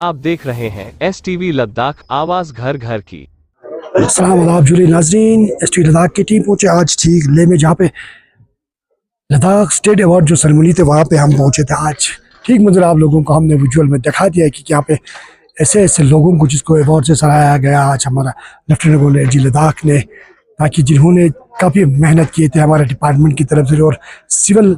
आप देख रहे हैं STV लद्दाख, आवाज घर घर की। अस्सलाम वालेकुम जुली नाज़रीन, STV लद्दाख की टीम पहुंचे आज ठीक ले में, जहाँ पे लद्दाख स्टेट अवार्ड जो सेरेमनी थे वहाँ पे हम पहुंचे थे आज। ठीक मंजर आप लोगों को हमने विजुअल में दिखा दिया है कि यहाँ पे ऐसे ऐसे लोगों को जिसको अवार्ड से सराहाया गया आज हमारा लेफ्टिनेंट गवर्नर जी लद्दाख ने, ताकि जिन्होंने काफ़ी मेहनत किए थे हमारे डिपार्टमेंट की तरफ से और सिविल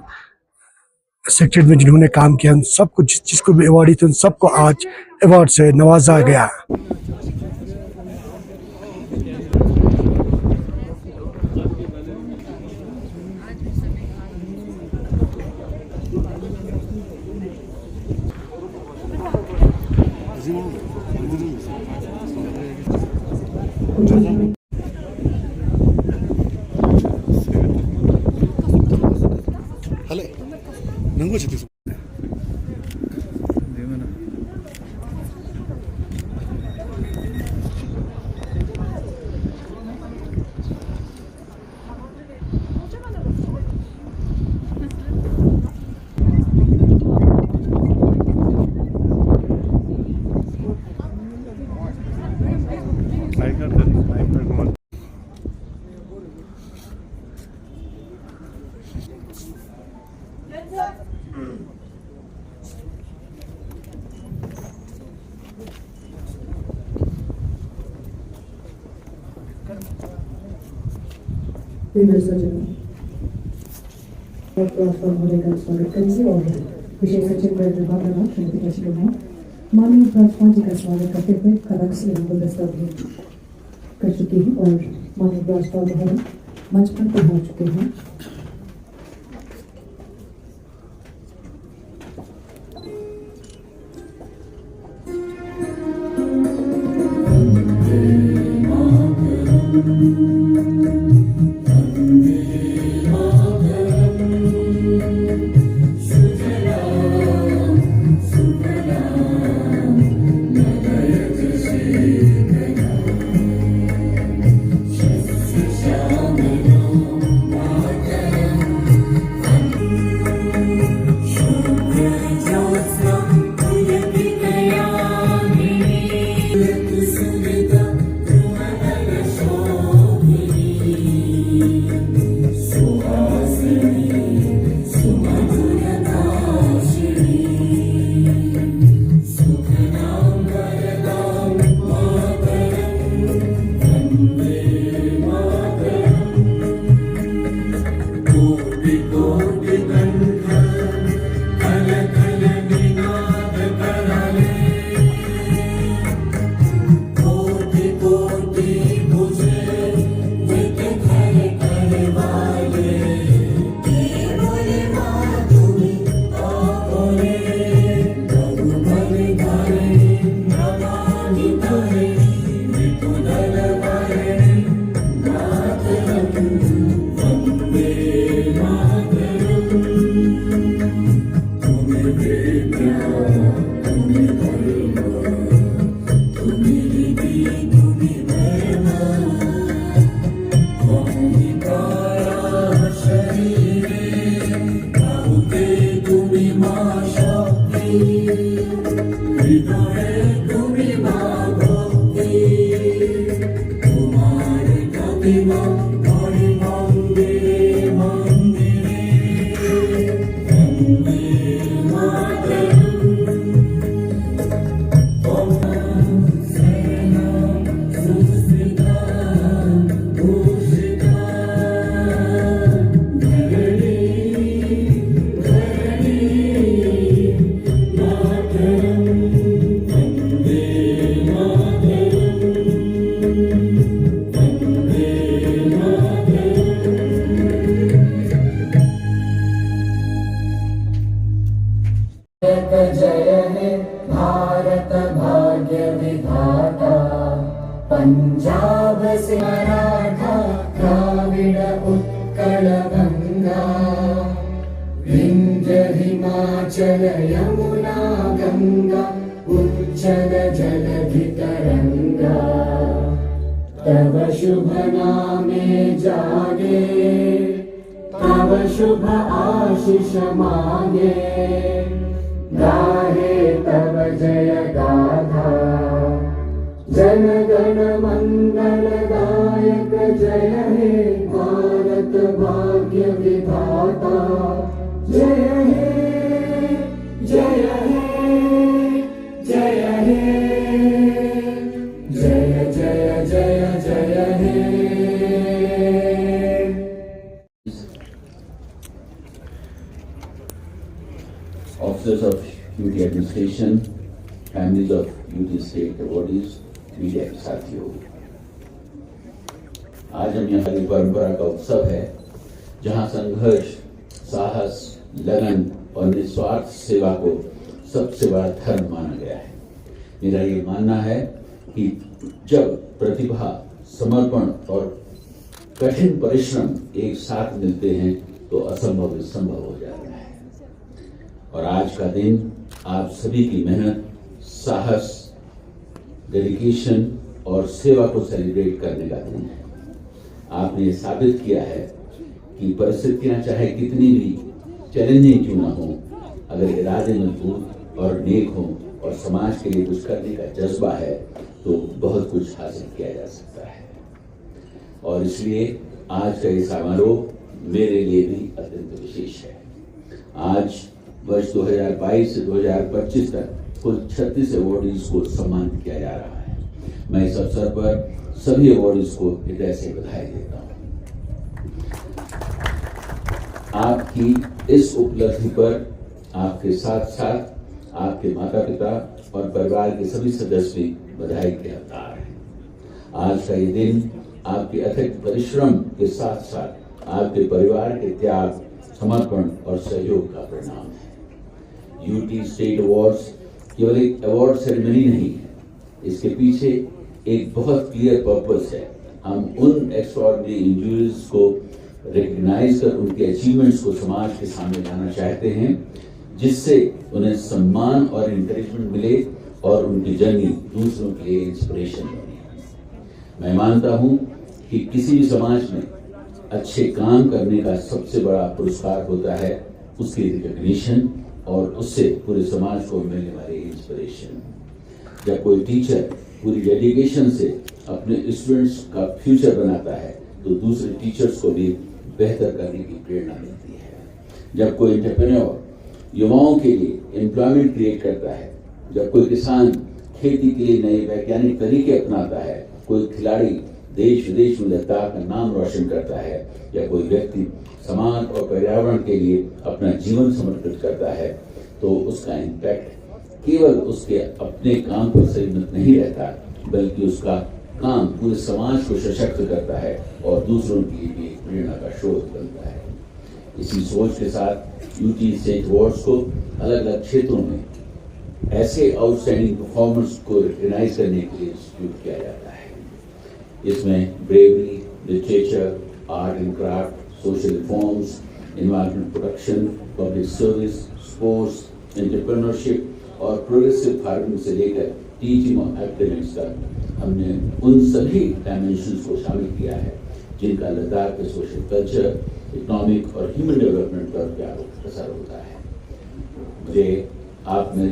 सेक्टर में जिन्होंने काम किया, उन सबको जिसको भी अवार्ड थे उन सबको आज अवार्ड से नवाजा गया। Hale, nunggu sih. स्वागत करेंगे और विशेष सचिव विभाग श्रीमती कशिलोना माननीय उपराज्यपाल जी का स्वागत करते हुए कदम से गुलदस्ता भेंट कर चुके हैं और माननीय उपराज्यपाल महोदय मंच पर पहुंच चुके हैं। पंजाब से मराठा द्राविड़ उत्कल गंगा विंध्य हिमाचल यमुना गंगा उच्चल जलधि तरंगा तव शुभ नामे जागे तव शुभ आशीष मांगे गाहे तव जय गाहे जन गण मंगलदायक जय हे भारत भाग्य विधाता जय हे जय हे जय हे जय जय जय जय हे। Officers of UT Administration, families of UT State awardees, media के साथियों, आज हम यहाँ की परंपरा का उत्सव है जहाँ संघर्ष, साहस, लगन और निस्वार्थ सेवा को सबसे बड़ा धर्म माना गया है। मेरा ये मानना है कि जब प्रतिभा, समर्पण और कठिन परिश्रम एक साथ मिलते हैं तो असंभव संभव हो जाता है। और आज का दिन आप सभी की मेहनत, साहस, डेडिकेशन और सेवा को सेलिब्रेट करने का दिन है। आपने ये साबित किया है कि परिस्थितियां चाहे कितनी भी चैलेंजिंग क्यों ना हो, अगर इरादे मजबूत और नेक हो और समाज के लिए कुछ करने का जज्बा है तो बहुत कुछ हासिल किया जा सकता है। और इसलिए आज का ये समारोह मेरे लिए भी अत्यंत विशेष है। आज वर्ष 2022 से 2025 तक कुल 36 अवार्डीज को सम्मानित किया जा रहा है। मैं इस अवसर पर सभी अवार्डीज को हृदय से बधाई देता हूं। आपकी इस उपलब्धि पर आपके साथ साथ आपके माता पिता और परिवार के सभी सदस्य भी बधाई के हकदार हैं। आज का ये दिन आपके अथक परिश्रम के साथ साथ आपके परिवार के त्याग, समर्पण और सहयोग का परिणाम है। यूटी स्टेट अवार्ड्स केवल एक अवार्ड सेरेमनी नहीं है, इसके पीछे एक बहुत क्लियर पर्पस है। हम उन एक्स्ट्राऑर्डिनरी इंडिविजुअल्स को रिकग्नाइज कर उनके अचीवमेंट्स को समाज के सामने लाना चाहते हैं, जिससे उन्हें सम्मान और इंकरेजमेंट मिले और उनकी जर्नी दूसरों के लिए इंस्पिरेशन बने। मैं मानता हूं कि किसी भी समाज में अच्छे काम करने का सबसे बड़ा पुरस्कार होता है उसकी रिकग्निशन और उससे पूरे समाज को मिलने वाली इंस्पिरेशन। जब कोई टीचर पूरी डेडिकेशन से अपने स्टूडेंट्स का फ्यूचर बनाता है तो दूसरे टीचर्स को भी बेहतर करने की प्रेरणा मिलती है। जब कोई एंटरप्रेन्योर युवाओं के लिए एम्प्लॉयमेंट क्रिएट करता है, जब कोई किसान खेती के लिए नए वैज्ञानिक तरीके अपनाता है, कोई खिलाड़ी देश विदेश में लद्दाख का नाम रोशन करता है, या कोई व्यक्ति समाज और पर्यावरण के लिए अपना जीवन समर्पित करता है, तो उसका इम्पैक्ट केवल उसके अपने काम पर सीमित नहीं रहता, बल्कि उसका काम पूरे समाज को सशक्त करता है और दूसरों के लिए भी प्रेरणा का स्रोत बनता है। इसी सोच के साथ यूटी स्टेट अवार्ड्स को अलग अलग क्षेत्रों में ऐसे आउटस्टैंडिंग परफॉर्मेंस को रिकॉग्नाइज करने के लिए इंस्टीट्यूट किया जाता है। इसमें bravery, literature, art and craft, social reforms, environment protection, public service, sports, entrepreneurship और प्रोग्रेसिव फार्मिंग से लेकर टीचिंग और एकेडमिक्स तक हमने उन सभी डायमेंशंस को शामिल किया है जिनका लद्दाख के सोशल कल्चर, इकोनॉमिक और ह्यूमन डेवलपमेंट पर क्या असर होता है। मुझे आप में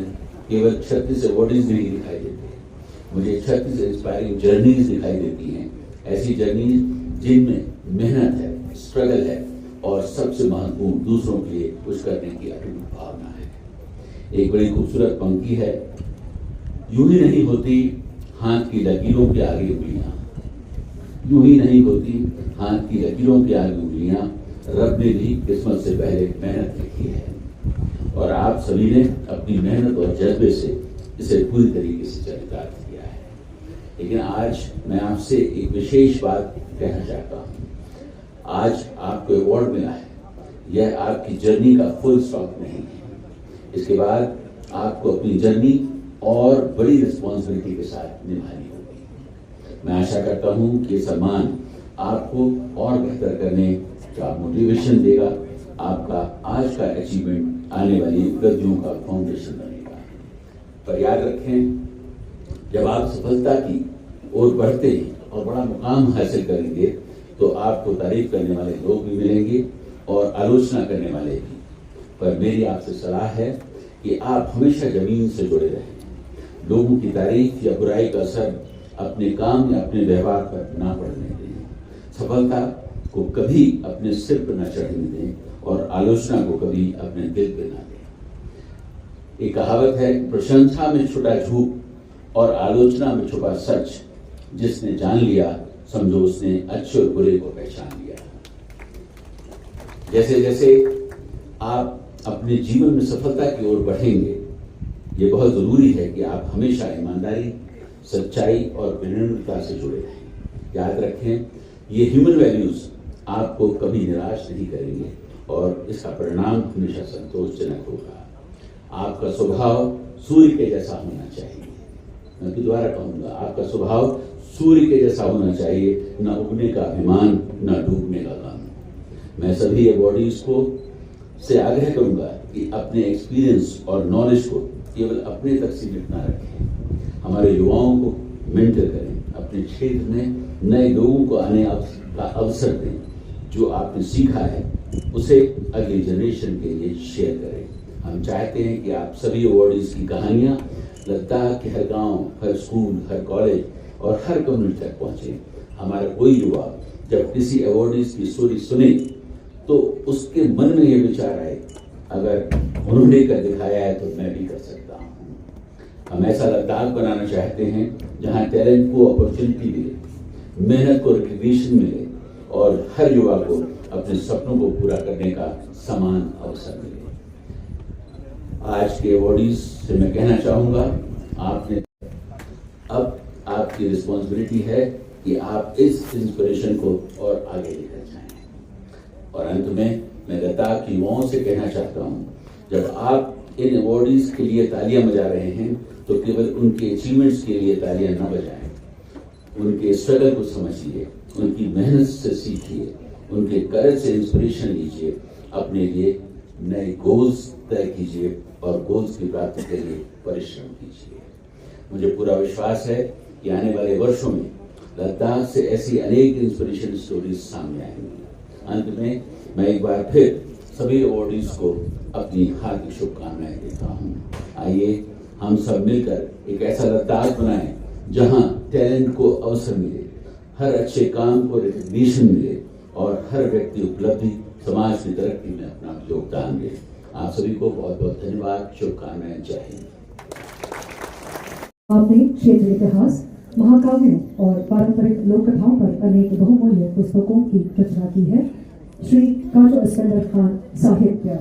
केवल 36 अवार्डीज नहीं दिखाई देते, मुझे 36 इंस्पायरिंग जर्नीज दिखाई देती हैं। ऐसी जर्नीज जिनमें मेहनत है, स्ट्रगल है और सबसे महत्वपूर्ण दूसरों के लिए कुछ करने की अटूट भावना है। एक बड़ी खूबसूरत पंक्ति है, यूं ही नहीं होती हाथ की लकीरों के आगे उंगलियां, यूं ही नहीं होती हाथ की लकीरों के आगे उंगलियां, रब ने भी किस्मत से पहले मेहनत लिखी है। और आप सभी ने अपनी मेहनत और जज्बे से इसे पूरी तरीके से चरितार्थ किया है। लेकिन आज मैं आपसे एक विशेष बात कहना चाहता हूँ। आज आपको अवार्ड मिला है, यह आपकी जर्नी का फुल स्टॉप नहीं है। इसके बाद आपको अपनी जर्नी और बड़ी रिस्पॉन्सिबिलिटी के साथ निभानी होगी। मैं आशा करता हूँ कि सम्मान आपको और बेहतर करने का मोटिवेशन देगा, आपका आज का अचीवमेंट आने वाली उपलब्धियों का फाउंडेशन बनेगा। पर याद रखें, जब आप सफलता की ओर बढ़ते हैं और बड़ा मुकाम हासिल करेंगे तो आपको तारीफ करने वाले लोग भी मिलेंगे और आलोचना करने वाले भी। पर मेरी आपसे सलाह है कि आप हमेशा जमीन से जुड़े रहें। लोगों की तारीफ या बुराई का असर अपने काम या अपने व्यवहार पर ना पड़ने दें। सफलता को कभी अपने सिर पर न चढ़ने दें और आलोचना को कभी अपने दिल पर ना दें। एक कहावत है, प्रशंसा में छुपा झूठ और आलोचना में छुपा सच, जिसने जान लिया समझो उसने अच्छे और बुरे को पहचान लिया। जैसे जैसे आप अपने जीवन में सफलता की ओर बढ़ेंगे, ये बहुत जरूरी है कि आप हमेशा ईमानदारी, सच्चाई और विनम्रता से जुड़े रहें। याद रखें, ये ह्यूमन वैल्यूज आपको कभी निराश नहीं करेंगे और इसका परिणाम हमेशा संतोषजनक होगा। आपका स्वभाव सूर्य के जैसा होना चाहिए। मैं भी दोबारा कहूंगा, आपका स्वभाव सूर्य के जैसा होना चाहिए, न उगने का अभिमान, न डूबने का गम। मैं सभी अवॉर्डीज को से आग्रह करूंगा कि अपने एक्सपीरियंस और नॉलेज को केवल अपने तक सीमित न रखें। हमारे युवाओं को मेंटर करें, अपने क्षेत्र में नए लोगों को आने का अवसर दें। जो आपने सीखा है उसे अगली जनरेशन के लिए शेयर करें। हम चाहते हैं कि आप सभी अवॉर्डीज की कहानियां लद्दाख के हर गांव, हर स्कूल, हर कॉलेज और हर कम्युनिटी तक पहुंचे। हमारा कोई युवा जब किसी अवॉर्डीज की स्टोरी सुने तो उसके मन में ये विचार आए, अगर उन्होंने कर दिखाया है तो मैं भी कर सकता हूँ। हम ऐसा लद्दाख बनाना चाहते हैं जहाँ टैलेंट को अपॉर्चुनिटी मिले, मेहनत को रिकग्निशन मिले और हर युवा को अपने सपनों को पूरा करने का समान अवसर मिले। आज के अवॉर्डीज से मैं कहना चाहूंगा, अब आपकी रिस्पॉन्सिबिलिटी है कि आप इस इंस्पिरेशन को और आगे लेकर जाएं। और अंत में मैं लद्दाख के युवाओं से कहना चाहता हूं, जब आप इन अवॉर्डीज के लिए तालियां बजा रहे हैं तो केवल उनके अचीवमेंट्स के लिए तालियां न बजाएं। उनके स्ट्रगल को समझिए, उनकी मेहनत से सीखिए, उनके करेज से इंस्पिरेशन लीजिए, अपने लिए नए गोल्स तय कीजिए और गोल्स की प्राप्ति के लिए परिश्रम कीजिए। मुझे पूरा विश्वास है कि आने वाले वर्षों में लद्दाख से ऐसी अनेक इंस्पिरेशन स्टोरीज सामने आएंगी। अंत में मैं एक बार फिर सभी अवॉर्डीज को अपनी हार्दिक शुभकामनाएं देता हूं। आइए हम सब मिलकर एक ऐसा लद्दाख बनाएं जहां टैलेंट को अवसर मिले, हर अच्छे काम को रिकग्निशन मिले और हर व्यक्ति उपलब्धि समाज की तरक्की में अपना योगदान दे। आप सभी को बहुत बहुत धन्यवाद, शुभकामनाएं, जय हिंद। आपने क्षेत्रीय इतिहास, महाकाव्यों और पारंपरिक लोक कथाओं पर अनेक बहुमूल्य पुस्तकों की रचना की है। श्री काजो इस्कंदर खान साहित्य।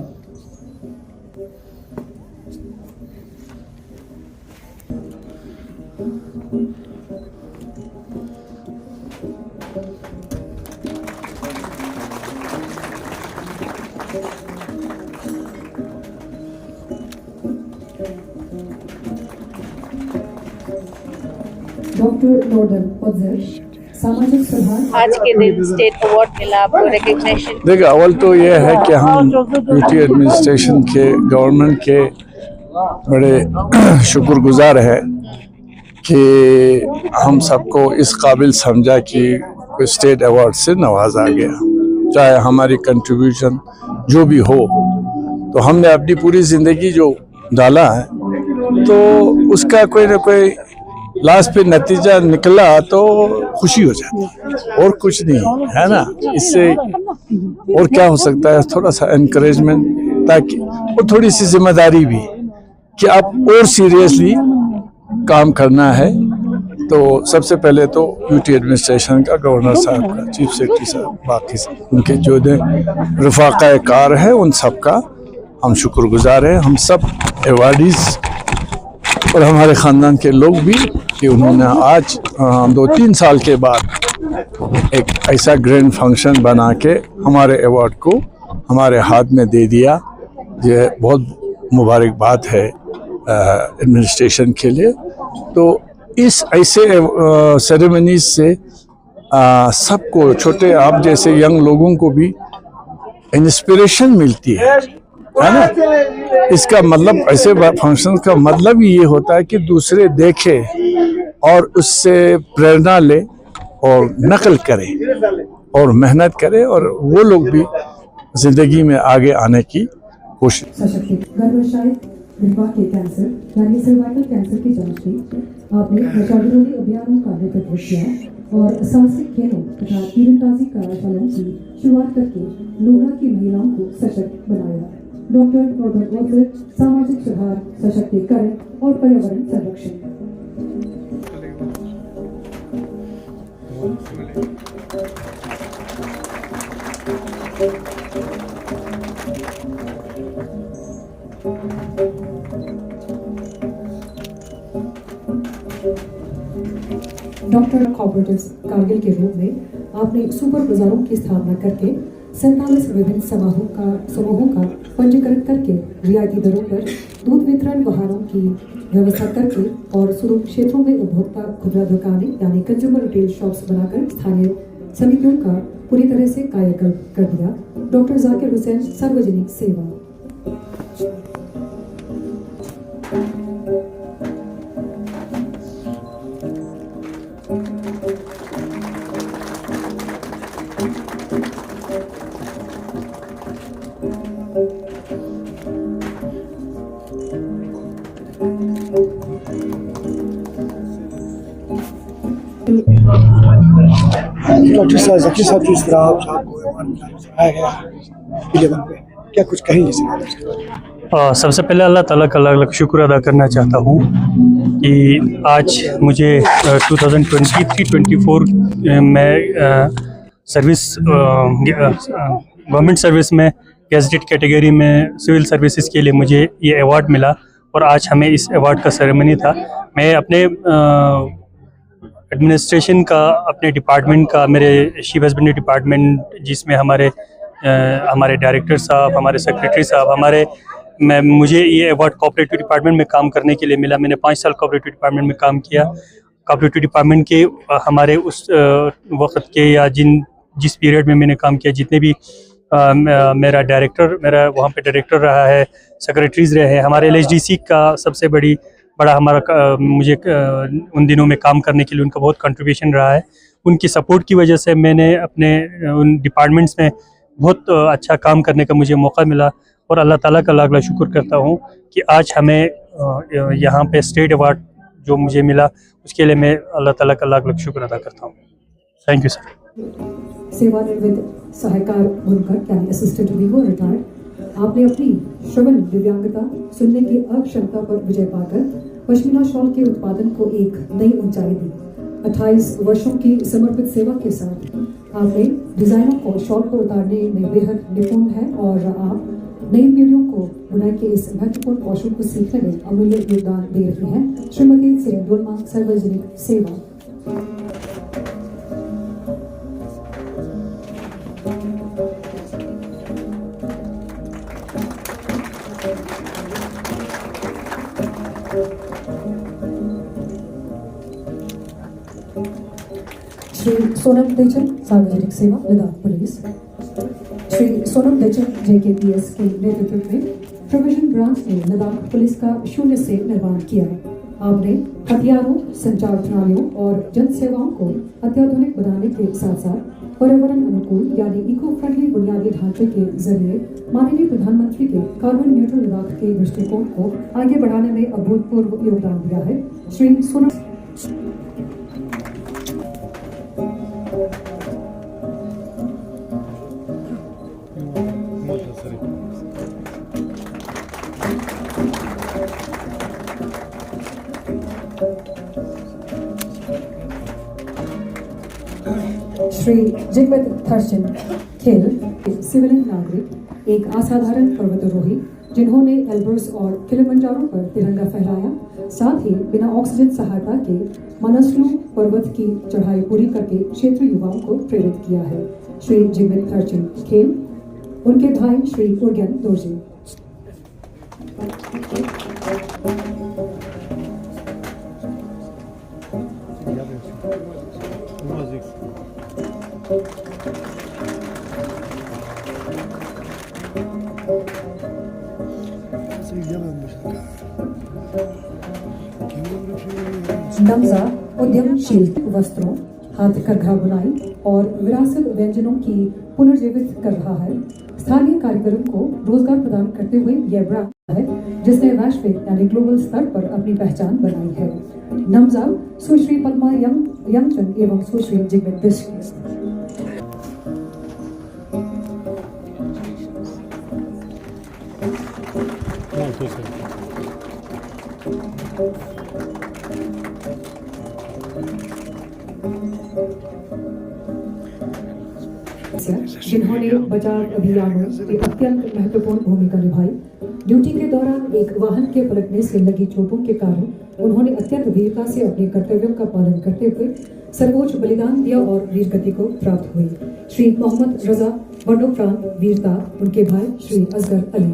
डॉक्टर नोडल पॉजिटिव सामाजिक सुधार। आज के दिन स्टेट अवार्ड मिला आपको, रिकग्निशन। देखिए, अव्वल तो ये है कि हम यूटी एडमिनिस्ट्रेशन के, गवर्नमेंट के बड़े शुक्रगुजार हैं कि हम सबको इस काबिल समझा कि स्टेट अवार्ड से नवाजा गया। चाहे हमारी कंट्रीब्यूशन जो भी हो, तो हमने अपनी पूरी ज़िंदगी जो डाला है तो उसका कोई ना कोई लास्ट पे नतीजा निकला तो खुशी हो जाती है, और कुछ नहीं है ना। इससे और क्या हो सकता है, थोड़ा सा एनकरेजमेंट, ताकि और थोड़ी सी जिम्मेदारी भी कि आप और सीरियसली काम करना है। तो सबसे पहले तो यूटी एडमिनिस्ट्रेशन का, गवर्नर साहब का, चीफ सेक्रेटरी साहब, बाकी उनके जो रफाका कार है, उन सब का हम शुक्रगुजार हैं। हम सब अवार्डीज और हमारे ख़ानदान के लोग भी कि उन्होंने आज 2-3 साल के बाद एक ऐसा ग्रैंड फंक्शन बना के हमारे अवार्ड को हमारे हाथ में दे दिया। ये बहुत मुबारक बात है एडमिनिस्ट्रेशन के लिए। तो इस ऐसे सेरेमनीज से सबको, छोटे आप जैसे यंग लोगों को भी इंस्पिरेशन मिलती है ना। इसका मतलब, ऐसे फंक्शन का मतलब ही ये होता है कि दूसरे देखे और उससे प्रेरणा ले और नकल करे और मेहनत करे और वो लोग भी जिंदगी में आगे आने की कोशिश। सशक्तिकरण विधवा के कैंसर यानी सर्वाइकल कैंसर की जांच की। आपने नशाविरोधी अभियानों का नेतृत्व किया और साहसिक खेलों तथा तीरंदाजी कार्यशालाओं की शुरुआत करके लोहरा की महिलाओं को सशक्त बनाया। डॉक्टर रॉबर्ट वॉकर, सामाजिक सुधार, सशक्तिकरण और पर्यावरण संरक्षण। डॉक्टर कोऑपरेटिव्स कारगिल के रूप में आपने सुपर बाजारों की स्थापना करके 47 विभिन्न समूहों का पंजीकरण करके रियायती दरों पर दूध वितरण वाहनों की व्यवस्था करके और सुदूर क्षेत्रों में उपभोक्ता खुदरा दुकानें यानी कंज्यूमर रिटेल शॉप्स बनाकर स्थानीय समितियों का पूरी तरह से कायाकल्प कर दिया। डॉक्टर जाकिर हुसैन, सार्वजनिक सेवा। डॉक्टर साहब जकीर साहब जिस तरह आपको आया गया लेवल पे क्या कुछ कहेंगे सर? सबसे पहले अल्लाह ताला का लाख लाख शुक्र अदा करना चाहता हूँ कि आज मुझे 2023-24 में सर्विस गवर्नमेंट सर्विस में गैजेटेड कैटेगरी में सिविल सर्विसेज के लिए मुझे ये अवार्ड मिला और आज हमें इस अवार्ड का सेरेमनी था। मैं अपने एडमिनिस्ट्रेशन का, अपने डिपार्टमेंट का, मेरे शीप हस्बेंड्री डिपार्टमेंट जिसमें हमारे डायरेक्टर साहब, हमारे सेक्रेटरी साहब, मुझे ये अवार्ड कोऑपरेटिव डिपार्टमेंट में काम करने के लिए मिला। मैंने 5 साल कोऑपरेटिव डिपार्टमेंट में काम किया। कोऑपरेटिव डिपार्टमेंट के हमारे उस वक्त के या जिस पीरियड में मैंने काम किया, जितने भी मेरा वहाँ पे डायरेक्टर रहा है, सेक्रेटरीज रहे हैं, हमारे LHDC का सबसे बड़ा हमारा मुझे उन दिनों में काम करने के लिए उनका बहुत कंट्रीब्यूशन रहा है। उनकी सपोर्ट की वजह से मैंने अपने उन डिपार्टमेंट्स में बहुत अच्छा काम करने का मुझे मौका मिला और अल्लाह ताला का लाख लाख शुक्र करता हूँ कि आज हमें यहाँ पे स्टेट अवार्ड जो मुझे मिला उसके लिए मैं अल्लाह ताला का लाख लाख शुक्र अदा करता हूँ। Thank you sir. सेवानिवृत्त सहायकार बुनकर यानी असिस्टेंट वीवो रिटायर्ड, आपने अपनी श्रवण दिव्यांगता, सुनने की अक्षमता पर विजय पाकर पश्मीना शॉल के उत्पादन को एक नई ऊंचाई दी। 28 वर्षों की समर्पित सेवा के साथ आपने डिजाइनों को शॉल पर उतारने में बेहद निपुण है और आप नई पीढ़ियों को बुनाई के इस महत्वपूर्ण कौशल को सीखने में अमूल्य योगदान दे रही हैं। श्रीमती सेन डोलमा, सार्वजनिक सेवा। श्री सोनम देचन, सार्वजनिक सेवा, लद्दाख पुलिस। श्री सोनम देचन JKPS के नेतृत्व में प्रोविजन ब्रांच ने लद्दाख पुलिस का शून्य से निर्माण किया। आपने हथियारों, संचार प्रणालियों और जन सेवाओं को अत्याधुनिक बनाने के साथ साथ पर्यावरण अनुकूल यानी इको फ्रेंडली बुनियादी ढांचे के जरिए माननीय प्रधानमंत्री के कार्बन न्यूट्रल लद्दाख के दृष्टिकोण को आगे बढ़ाने में अभूतपूर्व योगदान दिया है। श्री सोनम श्री जिगमित थर्चन खेल, सिविलियन नागरिक, एक असाधारण पर्वतारोही जिन्होंने एल्ब्रस और किलिमंजारो पर तिरंगा फहराया, साथ ही बिना ऑक्सीजन सहायता के मनसलू पर्वत की चढ़ाई पूरी करके क्षेत्रीय युवाओं को प्रेरित किया है। श्री जिगमित थर्चन खेल, उनके भाई श्री उर्गन दोर्जे। नमजा उद्यमशील वस्त्रों, हाथकरघा बुनाई और विरासत व्यंजनों की पुनर्जीवित कर रहा है। स्थानीय कारीगरों को रोजगार प्रदान करते हुए यह ब्रांड है जिसने वैश्विक यानी ग्लोबल स्तर पर अपनी पहचान बनाई है। नमजा सुश्री पद्मा यमचंद एवं सुश्री जिगमित बिस्की। जिन्होंने बचाव अभियानों में अत्यंत महत्वपूर्ण भूमिका निभाई। ड्यूटी के दौरान एक वाहन के पलटने से लगी चोटों के कारण उन्होंने अत्यंत वीरता से अपने कर्तव्यों का पालन करते हुए सर्वोच्च बलिदान दिया और वीरगति को प्राप्त हुई। श्री मोहम्मद रजा मरणोपरांत वीरता उनके भाई श्री असगर अली।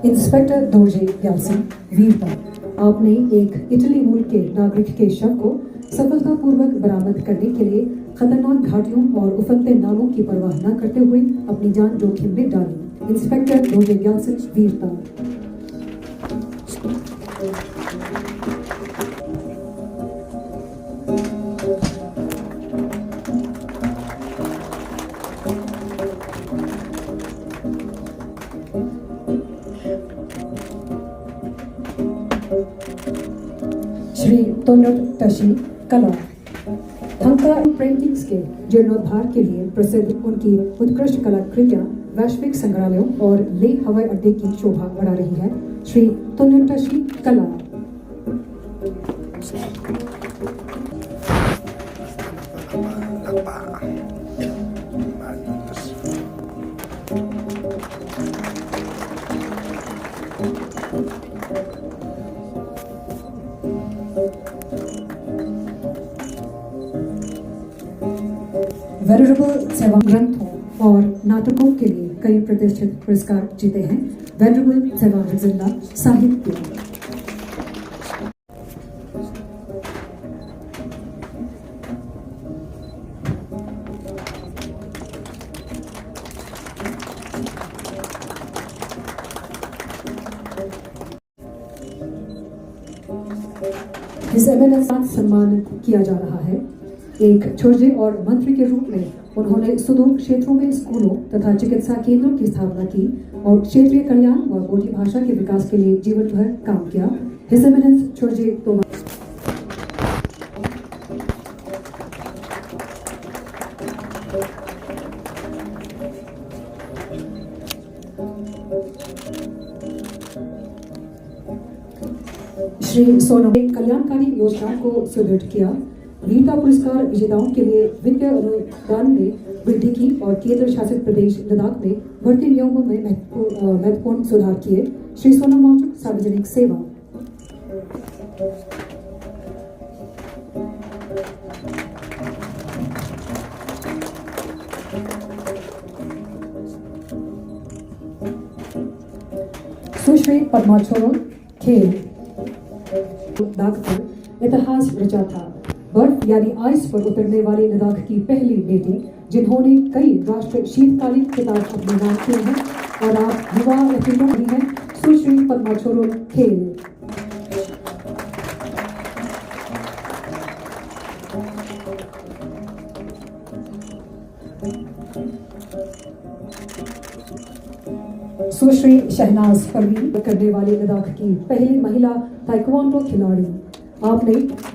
इंस्पेक्टर दोर्जे यासिन वीरता, आपने एक इटली मूल के नागरिक के शव को सफलतापूर्वक बरामद करने के लिए खतरनाक घाटियों और उफनते नालों की परवाह न करते हुए अपनी जान जोखिम में डाली। इंस्पेक्टर दोर्जे यासिन वीरता। श्री तोनोटशी कला, थंका पेंटिंग्स के जीर्णोद्धार के लिए प्रसिद्ध उनकी उत्कृष्ट कलाकृतियां वैश्विक संग्रहालयों और ले हवाई अड्डे की शोभा बढ़ा रही है। श्री तोनोटशी कला। वेनरेबल सेवा ग्रंथों और नाटकों के लिए कई प्रतिष्ठित पुरस्कार जीते हैं। वेनरेबल सेवा जिला साहित्य। सम्मानित किया जा रहा है। एक छोटे और मंत्री के रूप में उन्होंने सुदूर क्षेत्रों में स्कूलों तथा चिकित्सा केंद्रों की स्थापना की और क्षेत्रीय कल्याण व बोडी भाषा के विकास के लिए जीवन भर काम किया। हिज एमिनेंस छोटे तोमर। श्री सोनम ने कल्याणकारी योजनाओं को सुदृढ़ किया। वीरता पुरस्कार विजेताओं के लिए वित्तीय अनुदान में वृद्धि की और केंद्र शासित प्रदेश लद्दाख में भर्ती नियमों में महत्वपूर्ण सुधार किए। श्री सोनम वांगचुक सार्वजनिक सेवा। सुश्री पद्मा छोरो खेल लद्दाख पर इतिहास रचा था। बर्फ यानी आइस पर उतरने वाली लद्दाख की पहली बेटी जिन्होंने कई राष्ट्रीय शीतकालीन खिताब अपने नाम किए हैं और आप युवा एथलीटों की हैं। सुश्री पद्मा छोरो खेल। सुश्री शहनाज परवीन करने वाली लद्दाख की पहली महिला ताइक्वांडो खिलाड़ी। आपने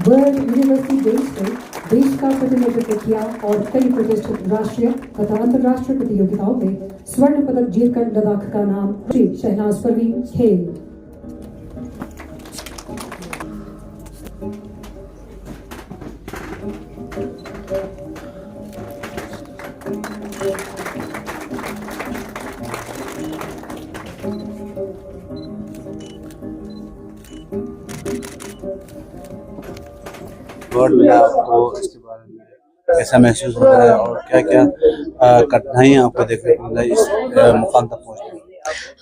वर्ल्ड यूनिवर्सिटी गेम्स में देश का प्रतिनिधित्व किया और कई प्रतिष्ठित राष्ट्रीय तथा अंतर्राष्ट्रीय प्रतियोगिताओं में स्वर्ण पदक जीतकर लद्दाख का नाम। श्री शहनाज परवीन खेल। अवार्ड मिला आपको, इसके बारे में कैसा महसूस हो रहा है और क्या क्या कठिनाइयाँ आपको देखने को मिला इस मुकाम तक पहुँचने में?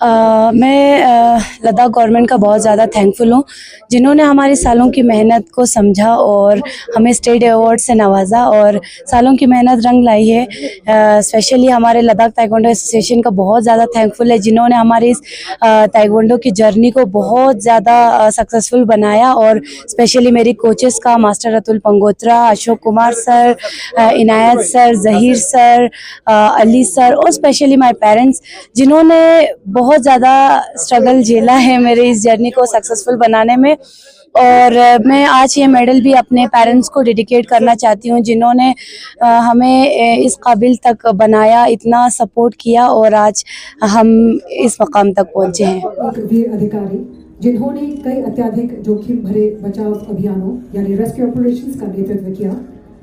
मैं लद्दाख गवर्नमेंट का बहुत ज़्यादा थैंकफुल हूँ, जिन्होंने हमारी सालों की मेहनत को समझा और हमें स्टेट अवार्ड से नवाजा और सालों की मेहनत रंग लाई है। स्पेशली हमारे लद्दाख ताइक्वांडो एसोसिएशन का बहुत ज़्यादा थैंकफुल है, जिन्होंने हमारी इस ताइक्वांडो की जर्नी को बहुत ज़्यादा सक्सेसफुल बनाया। और स्पेशली मेरी कोचेस का master Atul Pangotra, Ashok Kumar sir, Inayat sir, Zaheer sir, Ali sir और स्पेशली माय पेरेंट्स, जिन्होंने बहुत ज़्यादा स्ट्रगल झेला है मेरे इस जर्नी को सक्सेसफुल बनाने में। और मैं आज ये मेडल भी अपने पेरेंट्स को डेडिकेट करना चाहती हूँ, जिन्होंने हमें इस काबिल तक बनाया, इतना सपोर्ट किया और आज हम इस मकाम तक पहुँचे हैं। एक वीर अधिकारी जिन्होंने कई अत्याधिक जोखिम भरे बचाव अभियानों यानी रेस्क्यू ऑपरेशंस का नेतृत्व किया,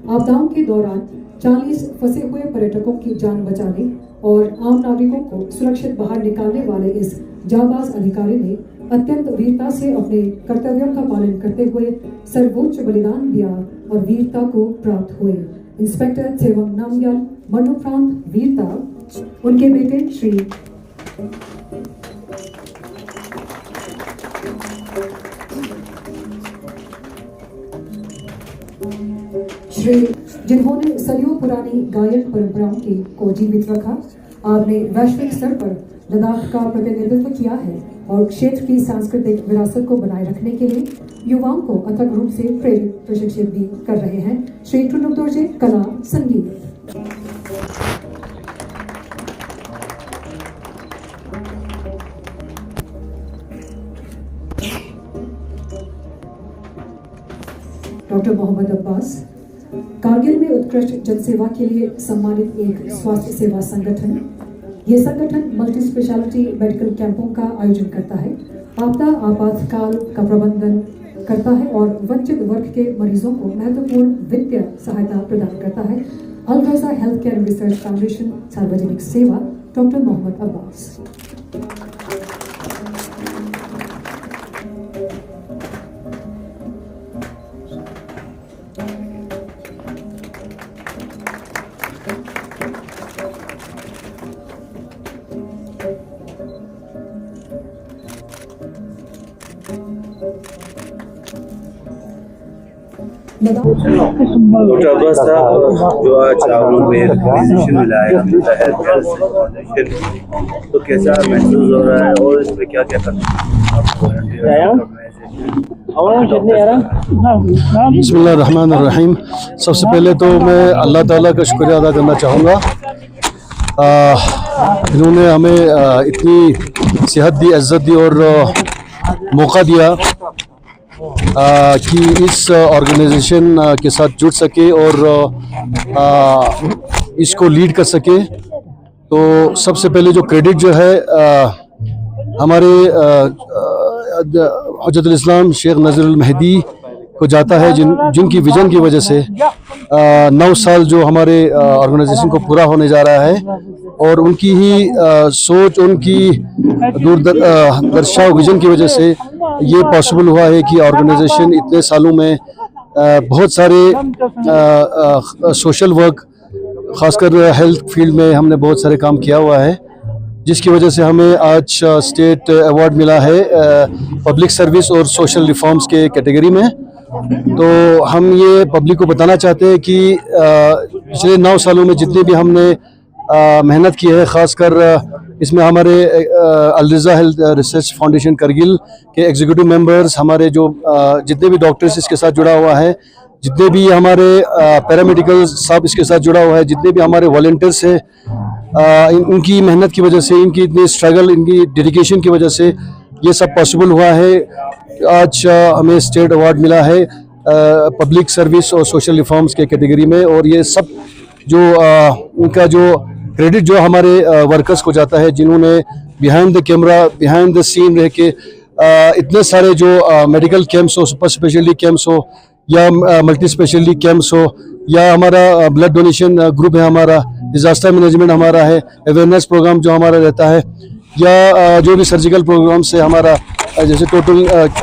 आपदाओं के दौरान 40 फंसे हुए पर्यटकों की जान बचाने और आम नागरिकों को सुरक्षित बाहर निकालने वाले इस जाबाज अधिकारी ने अत्यंत वीरता से अपने कर्तव्यों का पालन करते हुए सर्वोच्च बलिदान दिया और वीरता को प्राप्त हुए। इंस्पेक्टर थेवंग नामग्याल मरणोपरांत वीरता उनके बेटे श्री जिन्होंने सदियों पुरानी गायन परंपराओं को जीवित रखा। आपने वैश्विक स्तर पर लद्दाख का प्रतिनिधित्व किया है और क्षेत्र की सांस्कृतिक विरासत को बनाए रखने के लिए युवाओं को अथक रूप से प्रेरित प्रशिक्षित भी कर रहे हैं। श्री ट्रुनुक दोर्जे कला संगीत। डॉक्टर मोहम्मद अब्बास कारगिल में उत्कृष्ट जनसेवा के लिए सम्मानित एक स्वास्थ्य सेवा संगठन। ये संगठन मल्टी स्पेशलिटी मेडिकल कैंपों का आयोजन करता है, आपदा आपातकाल का प्रबंधन करता है और वंचित वर्ग के मरीजों को महत्वपूर्ण वित्तीय सहायता प्रदान करता है। अल गजा हेल्थ केयर रिसर्च फाउंडेशन सार्वजनिक सेवा। डॉक्टर मोहम्मद अब्बास। डॉक्टर अब्बास साहब, जो आज आपको रिकॉग्निशन मिला है तो कैसा महसूस हो रहा है और इसमें क्या क्या करना है? बिस्मिल्लाहिर्रहमानिर्रहीम। सबसे पहले तो मैं अल्लाह ताला का शुक्रिया अदा करना चाहूँगा। इन्होंने हमें इतनी सेहत दी, इज़्ज़त दी और मौका दिया कि इस ऑर्गेनाइजेशन के साथ जुड़ सके और इसको लीड कर सके। तो सबसे पहले जो क्रेडिट जो है हमारे हजरतुल इस्लाम शेख नज़रुल महदी को जाता है, जिनकी विजन की वजह से 9 साल जो हमारे ऑर्गेनाइजेशन को पूरा होने जा रहा है और उनकी ही सोच, उनकी दूरदर्शा विजन की वजह से ये पॉसिबल हुआ है कि ऑर्गेनाइजेशन इतने सालों में बहुत सारे सोशल वर्क, ख़ासकर हेल्थ फील्ड में हमने बहुत सारे काम किया हुआ है, जिसकी वजह से हमें आज स्टेट अवार्ड मिला है पब्लिक सर्विस और सोशल रिफॉर्म्स के कैटेगरी में। तो हम ये पब्लिक को बताना चाहते हैं कि पिछले 9 सालों में जितने भी हमने मेहनत की है, ख़ासकर इसमें हमारे अल रज़ा हेल्थ रिसर्च फाउंडेशन करगिल के एग्जीक्यूटिव मेंबर्स, हमारे जो जितने भी डॉक्टर्स इसके साथ जुड़ा हुआ है, जितने भी हमारे पैरामेडिकल स्टाफ इसके साथ जुड़ा हुआ है, जितने भी हमारे वॉलंटियर्स हैं, उनकी मेहनत की वजह से, इनकी इतनी स्ट्रगल, इनकी डेडिकेशन की वजह से ये सब पॉसिबल हुआ है। आज हमें स्टेट अवार्ड मिला है पब्लिक सर्विस और सोशल रिफॉर्म्स के कैटेगरी में, और ये सब जो उनका जो क्रेडिट जो हमारे वर्कर्स को जाता है, जिन्होंने behind the camera, behind the scene रह के इतने सारे जो मेडिकल कैंप्स हो, सुपर स्पेशलिटी कैंप्स हो या मल्टी स्पेशलिटी कैंप्स हो, या हमारा ब्लड डोनेशन ग्रुप है, हमारा डिजास्टर मैनेजमेंट हमारा है, अवेयरनेस प्रोग्राम जो हमारा रहता है, या जो भी सर्जिकल प्रोग्राम से हमारा जैसे टोटल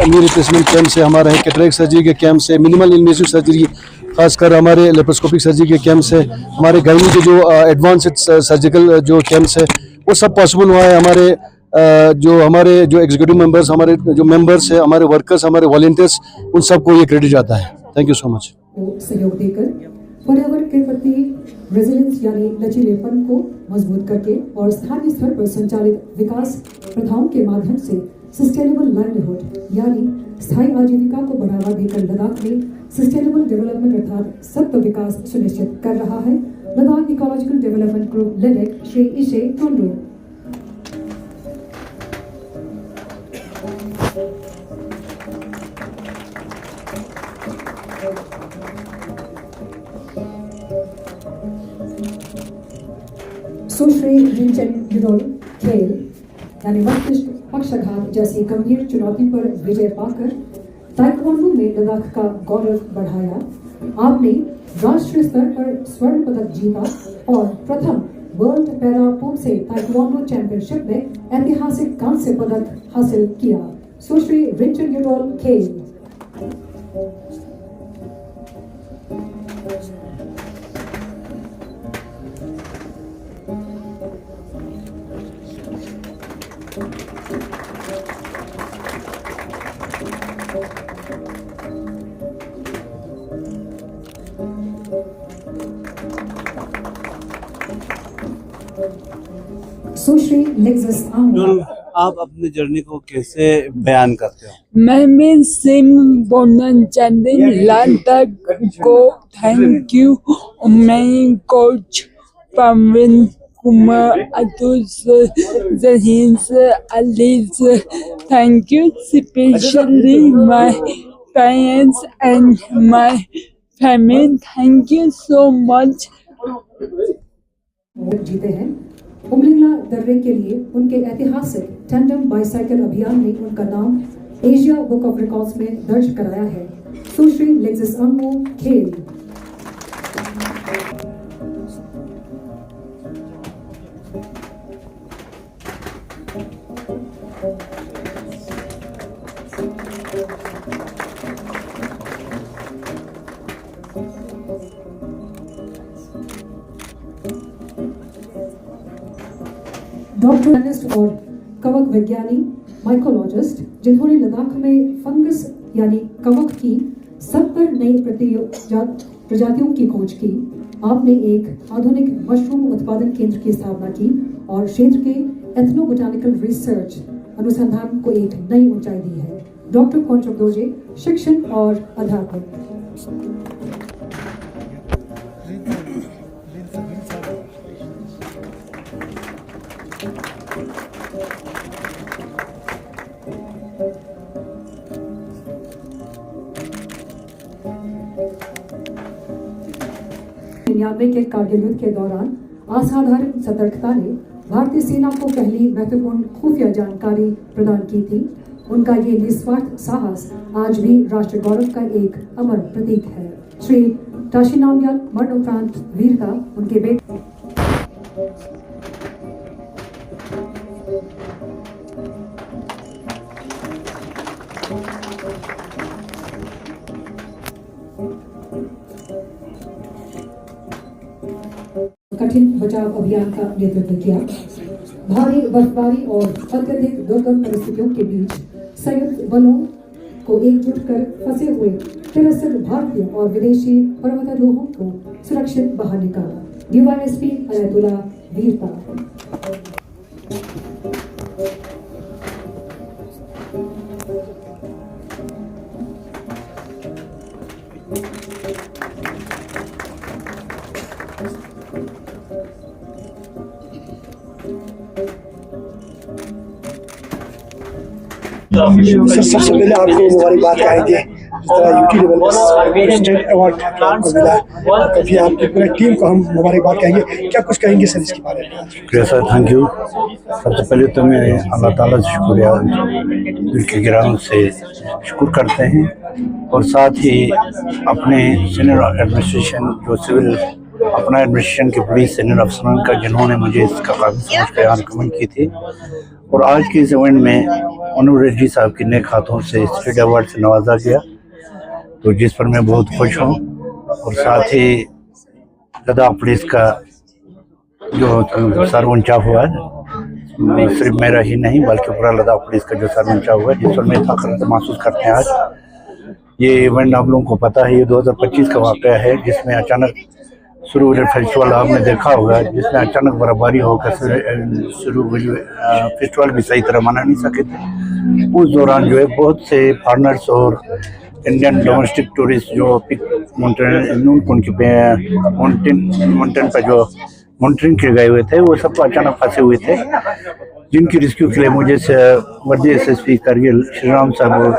नी रिप्लेसमेंट कैंप से हमारा है, कैटरेक्ट सर्जरी के कैंप से, मिनिमल इन्वेसिव सर्जरी, खासकर हमारे लेप्रोस्कोपिक सर्जरी के कैंप से, हमारे गायनी के जो एडवांस्ड सर्जिकल जो कैंप्स है, वो सब पॉसिबल हुआ है हमारे जो हमारे जो एग्जीक्यूटिव मेंबर्स, हमारे जो मेंबर्स हैं, हमारे वर्कर्स, हमारे वॉलंटियर्स, उन सबको ये क्रेडिट जाता है। Thank you so much. सहयोग देकर पर्यावरण के प्रति रेजिलियंस यानी लचीलेपन को मजबूत करके और स्थानीय स्तर पर संचालित विकास प्रथाओं के माध्यम से सस्टेनेबल लाइवलीहुड यानी स्थायी आजीविका को बढ़ावा देकर लद्दाख में सस्टेनेबल डेवलपमेंट अर्थात सतत विकास सुनिश्चित कर रहा है। Ladakh ecological development group Ledeg Shri Ishey Tondup. Sushri Rinchen Yudol खेल यानी मस्तिष्क पक्षाघात जैसी गंभीर चुनौती पर विजय पाकर ताइक्वांडो में लद्दाख का गौरव बढ़ाया। आपने राष्ट्रीय स्तर पर स्वर्ण पदक जीता और प्रथम वर्ल्ड पैरा पोमसे ताइक्वांडो चैंपियनशिप में ऐतिहासिक कांस्य पदक हासिल किया। सुश्री रिंचन युडोल खेल। सुश्री लेक्सस आंग, आप अपनी जर्नी को कैसे बयान करते हो? मैं सिम बोलना चाहती लद्दाख को थैंक यू। मैं coach Parveen Kumar, Atul Zaheen Ali thank you, specially my parents and my family, thank you so much. जीते हैं उमलिंगला दर्रे के लिए उनके ऐतिहासिक टैंडम बाइसाइकिल अभियान ने उनका नाम एशिया बुक ऑफ रिकॉर्ड्स में दर्ज कराया है। सुश्री लेक्सस अंगो खेल। डॉक्टर और कवक विज्ञानी माइकोलॉजिस्ट जिन्होंने लद्दाख में फंगस यानी कवक की 70 नई प्रजातियों की खोज की। आपने एक आधुनिक मशरूम उत्पादन केंद्र की स्थापना की और क्षेत्र के एथनोबोटानिकल रिसर्च अनुसंधान को एक नई ऊंचाई दी है। डॉक्टर कौनचक दोजे, शिक्षण और अध्यापक। के कारगिल युद्ध के दौरान असाधारण सतर्कता ने भारतीय सेना को पहली महत्वपूर्ण खुफिया जानकारी प्रदान की थी। उनका ये निस्वार्थ साहस आज भी राष्ट्र गौरव का एक अमर प्रतीक है। श्री ताशी नामग्याल मरणोपरांत वीरता उनके बेटे कठिन बचाव अभियान का नेतृत्व किया। भारी बर्फबारी और अत्यधिक दुर्गम परिस्थितियों के बीच संयुक्त बलों को एकजुट कर फंसे हुए 63 भारतीय और विदेशी पर्वतारोहियों को सुरक्षित बाहर निकाला। डीवाईएसपी अयतुल्ला वीरता। सर, सबसे पहले आपको मुबारकबाद कहेंगे जिस तरह यूटी लेवल पर स्टेट अवार्ड आपको मिला, तभी आपकी पूरी टीम को हम मुबारकबाद कहेंगे। क्या कुछ कहेंगे सर इसके बारे में? Sir thank you. सबसे पहले तो मैं अल्लाह ताला से शुक्रिया दिल के गिराव से शुक्र करते हैं और साथ ही अपने सीनियर एडमिनिस्ट्रेशन जो सिविल अपना एडमिनिस्ट्रेशन के पुलिस सीनियर अफसरान का जिन्होंने मुझे इसका काबिल समझ कर यहाँ रिकमेंड की थी। और आज के इस इवेंट में अनु रेड्डी साहब के नेक हाथों से स्टेट अवार्ड से नवाजा गया, तो जिस पर मैं बहुत खुश हूँ। और साथ ही लद्दाख पुलिस का जो सर ऊंचा हुआ है सिर्फ मेरा ही नहीं बल्कि पूरा लद्दाख पुलिस का जो सरमंचा हुआ है, जिस पर मैं फख्र महसूस करते हैं आज। ये इवेंट आप लोगों को पता है, ये 2025 का वाक़या है, जिसमें अचानक शुरू फेस्टिवल आपने देखा होगा, जिसमें अचानक बर्फबारी होकर शुरू फेस्टिवल भी सही तरह मना नहीं सके थे। उस दौरान जो है बहुत से फॉरनर्स और इंडियन डोमेस्टिक टूरिस्ट जो पिक माउंटेन पर जो मॉनिटरिंग के गए हुए थे, वो सबको अचानक फंसे हुए थे, जिनकी रेस्क्यू के लिए मुझे वर्दी SSP करगिल श्री राम साहब और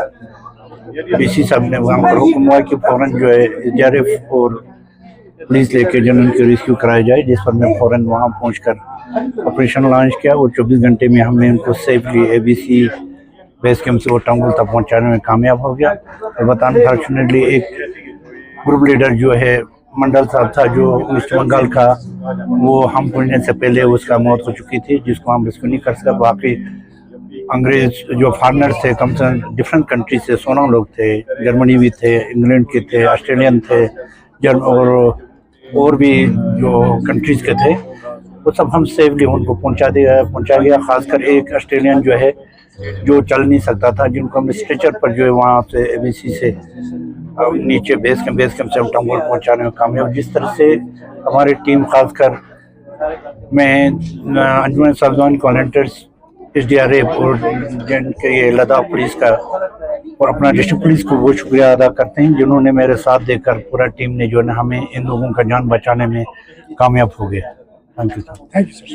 BC साहब ने वहाँ पर हुक्म हुआ कि फौरन जो है SDRF और पुलिस लेके जन उनकी रेस्क्यू कराया जाए, जिस पर मैं फौरन वहाँ पहुँचकर ऑपरेशन लॉन्च किया और 24 घंटे में हमने उनको सेफली ABC बेस कैंप से वो टंगुल तक पहुँचाने में कामयाब हो गया। और अनफॉर्चुनेटली एक ग्रुप लीडर जो है मंडल साहब था, जो वेस्ट बंगाल का, वो हम पहुंचने से पहले उसका मौत हो चुकी थी, जिसको हम रेस्क्यू नहीं कर सके। बाकी अंग्रेज जो फॉरनर्स थे, कम से कम डिफरेंट कंट्री से 16 लोग थे, जर्मनी भी थे, इंग्लैंड के थे, ऑस्ट्रेलियन थे, और भी जो कंट्रीज के थे, वो सब हम सेफली उनको पहुंचा गया। खासकर एक ऑस्ट्रेलियन जो है जो चल नहीं सकता था, जिनको हम स्ट्रेचर पर जो है वहाँ से ABC से नीचे बेस कैंप से हम टंगोल पहुँचाने में कामयाब। जिस तरह से हमारी टीम, खासकर मैं अंजुमन सावधान वॉलंटियर्स, SDRF और जिनके ये लद्दाख पुलिस का और अपना डिस्ट्रिक्ट पुलिस को वो शुक्रिया अदा करते हैं, जिन्होंने मेरे साथ देकर पूरा टीम ने जो है हमें इन लोगों का जान बचाने में कामयाब हो गया। Thank you sir.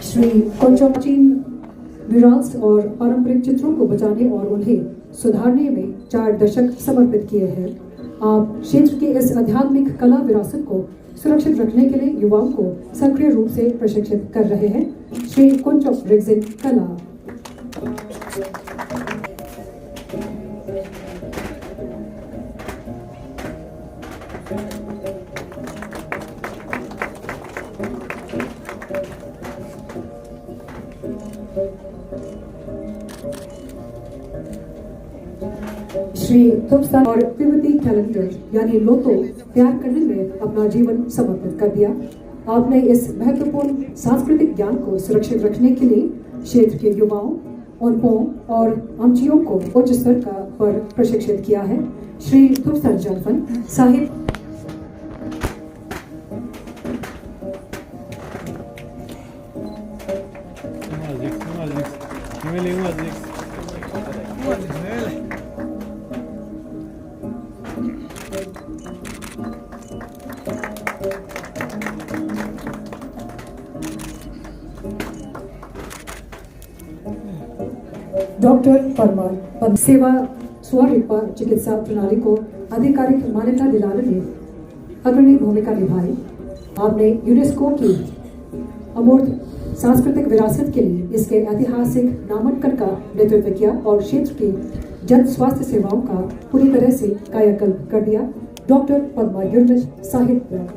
श्री कोचोचिन विरासत और पारंपरिक चित्रों को बचाने और उन्हें सुधारने में 4 दशक समर्पित किए हैं। आप क्षेत्र की इस आध्यात्मिक कला विरासत को सुरक्षित रखने के लिए युवाओं को सक्रिय रूप से प्रशिक्षित कर रहे हैं। श्री कुंचोप रिग्जिन कला। श्री थुपसान और तिब्बती कैलेंडर यानी लोतो तैयार करने में अपना जीवन समर्पित कर दिया। आपने इस महत्वपूर्ण सांस्कृतिक ज्ञान को सुरक्षित रखने के लिए क्षेत्र के युवाओं, उनपों और अमचियों को उच्च स्तर पर प्रशिक्षित किया है। श्री थुपसान जनफन साहिब डॉक्टर परमार सेवा स्वरूपा चिकित्सा प्रणाली को आधिकारिक मान्यता दिलाने में अग्रणी भूमिका निभाई। आपने यूनेस्को की अमूर्त सांस्कृतिक विरासत के लिए इसके ऐतिहासिक नामांकन का नेतृत्व किया और क्षेत्र की जन स्वास्थ्य सेवाओं का पूरी तरह से कायाकल्प कर दिया। डॉक्टर पद्मा युर्मज साहित्य।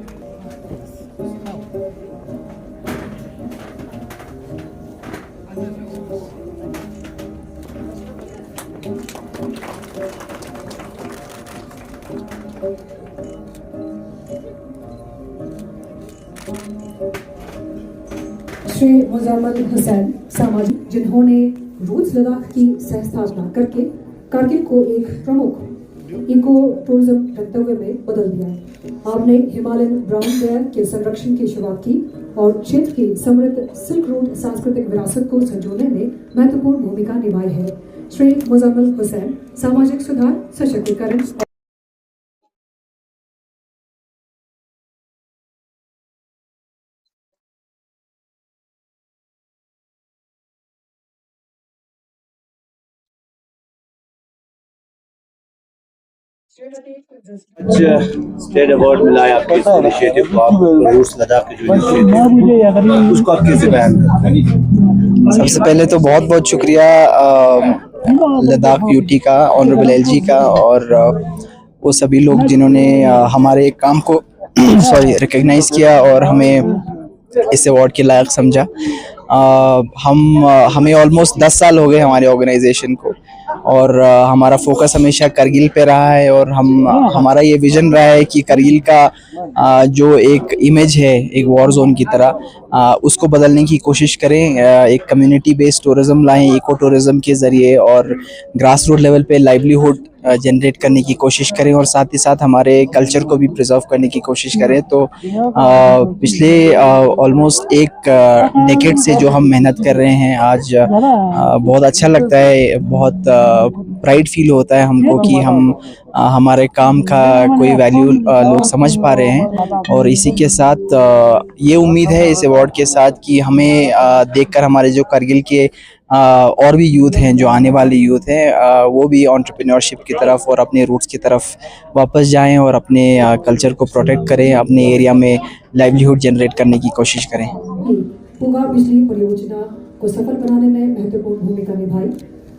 श्री मुजम्मल हुसैन सामाजिक, जिन्होंने रूट्स लद्दाख की सह स्थापना करके कारगिल को एक प्रमुख इको टूरिज्म गंतव्य में बदल दिया। आपने हिमालयन ब्राउन बेयर के संरक्षण की शुरुआत की और क्षेत्र की समृद्ध सिल्क रूट सांस्कृतिक विरासत को संजोने में महत्वपूर्ण भूमिका निभाई है। श्री मुजम्मल हुसैन सामाजिक सुधार, सशक्तिकरण स्टेट अवार्ड मिला है आपके इस इनिशिएटिव को, आप रूट्स लद्दाख के जो इनिशिएटिव उसको आप कैसे बयान करते हैं? सबसे पहले तो बहुत बहुत शुक्रिया लद्दाख यूटी का, ऑनरेबल LG का और वो सभी लोग जिन्होंने हमारे काम को रिकग्नाइज किया और हमें इस अवार्ड के लायक समझा। हमें ऑलमोस्ट 10 साल हो गए हमारे ऑर्गेनाइजेशन को और हमारा फोकस हमेशा करगिल पे रहा है और हमारा ये विजन रहा है कि करगिल का जो एक इमेज है एक वॉर जोन की तरह उसको बदलने की कोशिश करें, एक कम्युनिटी बेस्ड टूरिज्म लाएं इको टूरिज्म के ज़रिए और ग्रास रूट लेवल पे लाइवलीहुड जनरेट करने की कोशिश करें और साथ ही साथ हमारे कल्चर को भी प्रिजर्व करने की कोशिश करें। तो पिछले ऑलमोस्ट एक डेकेड से जो हम मेहनत कर रहे हैं आज बहुत अच्छा लगता है, बहुत प्राइड फील होता है हमको कि हम हमारे काम का कोई वैल्यू लोग समझ पा रहे हैं। और इसी के साथ ये उम्मीद है इस अवार्ड के साथ कि हमें देखकर हमारे जो करगिल के और भी यूथ हैं, जो आने वाले यूथ हैं, वो भी एंटरप्रेन्योरशिप की तरफ और अपने रूट्स की तरफ वापस जाएं और अपने कल्चर को प्रोटेक्ट करें, अपने एरिया में लाइवलीहुड जनरेट करने की कोशिश करें। पूंगा बिजली परियोजना को सफल बनाने में महत्वपूर्ण भूमिका निभाई।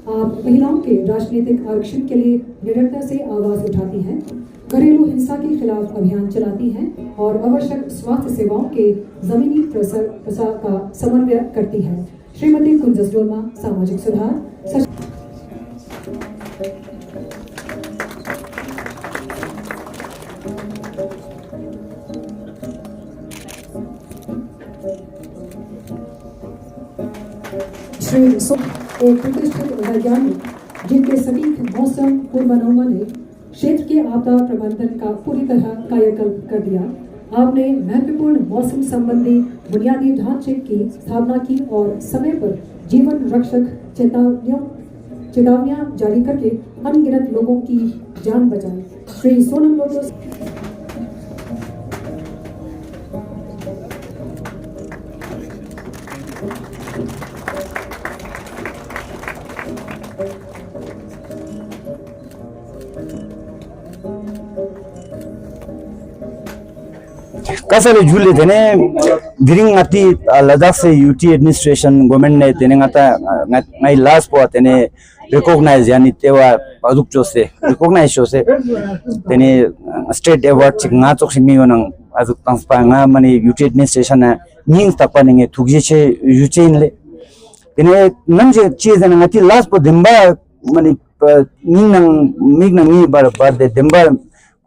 आप महिलाओं के राजनीतिक आरक्षण के लिए निरंतर से आवाज उठाती हैं, घरेलू हिंसा के खिलाफ अभियान चलाती हैं और आवश्यक स्वास्थ्य सेवाओं के जमीनी प्रसार का समन्वय करती है। श्रीमती कुंजस डोलमा, सामाजिक सुधार। श्री एक प्रतिष्ठित वैज्ञानिक जिनके सटीक मौसम पूर्वानुमान ने क्षेत्र के आपदा प्रबंधन का पूरी तरह कायाकल्प कर दिया। आपने महत्वपूर्ण मौसम संबंधी बुनियादी ढांचे की स्थापना की और समय पर जीवन रक्षक चेतावनियां जारी करके अनगिनत लोगों की जान बचाई। श्री सोनम लोटस। कसले झूले थे ने दिरिंग आती लद्दाख से यूटी एडमिनिस्ट्रेशन गवर्नमेंट ने तेने ngata ngai last po tene recognize yani tewa aduk chose recognize chose tene state award chik nga chok simi nang aduk tangspa nga mani UT administration na ning takpa ninge thugje che yuchain le tene namje cheese na ngati last po demba mani ning nang mig na mi bar de demba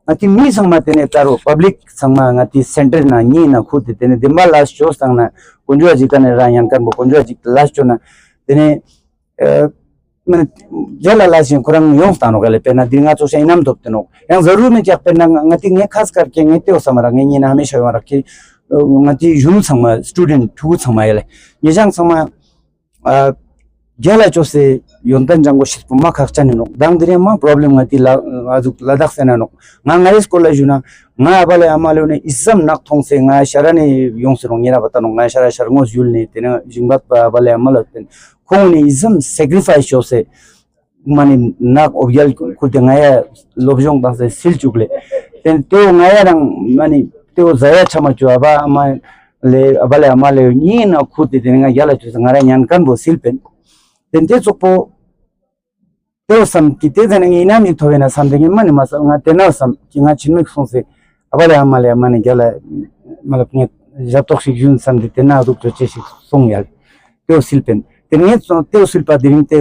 ngati mi sangma tene taro public sangma ngati center na ni na khud tene dimba last show sangna kunjua jikane rayan kan bo kunjua jik last show na tene man jala last kurang yong tano gale pena dinga cho se inam dop teno yang zarur me jak pena ngati nge khas karke nge te samara nge ni na hamesha wa rakhi ngati jun sangma student thu sangma ele yejang sangma jala cho se yontan jango shipuma khachani no dangdre ma problem ngati azuk ladakh sena no nga ngai school la juna nga bale amale ne isam nak thong se nga sharani yong srong yera batano nga shara sharngos yulni tena jingbat ba bale amal ten khoni isam sacrifice cho se mani nak obyal kulte nga ya lobjong da se sil chukle ten to nga ya rang mani to zaya chama chu aba ama le bale amale ni na khuti tena nga yala chu nga ra nyan kan bo silpen tente chokpo teo sam kite dane ina mi thowena samdeng mani mas nga tena sam kinga chinmek songse abale amale mani gala malap nge jatok sikjun sam de tena duk to cheshi songyal teo silpen tene teo silpa dirinte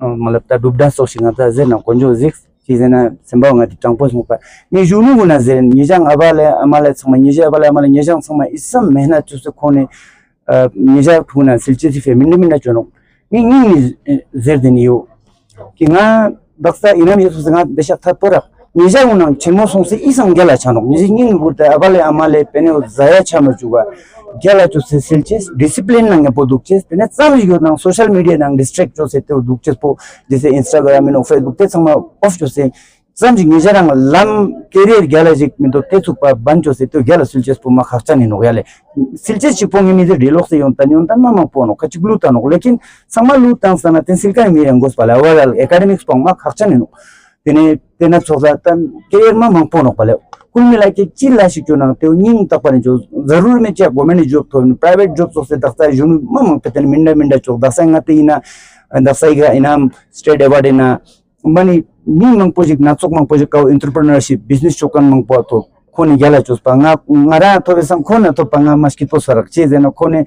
malap ta dubda so singa ta zena konjo zik chizena semba nga tangpos mupa ni junu guna zen ni jang abale amale sama ni abale amale ni jang sama isam mehnat chuse khone ni ja khuna silchi si femin minna chono ni zerdeni yo kinga daksa inam yesu sanga desha thapora nija unang chimo songse isang gela chano niji ning burta abale amale pene zaya chama juga gela to silches discipline nang podukches pene sam yo nang social media nang distract jo se to dukches po jese instagram no facebook te sama off jo se samji nija nang lam career gela jik min to te chupa bancho se to gela silches po ma khachani no gele silches chipong mi de dialog se yon tan ma po no kachiglu ta no lekin sama lu tan sana ten silka mi angos pala oral academics pong ma khachani no tena choza tan career ma mang po no pala kul mila ke chilla sikyo na te ning ta pane jo zarur me cha government job to private job so se dakta jun ma mang peten minda chok da sanga te ina da saiga inam state award ina mani ni mang project na chok mang project ka entrepreneurship business chokan mang po to khone gala chos pa ngara to sang khone to panga maskit po sarak che zeno khone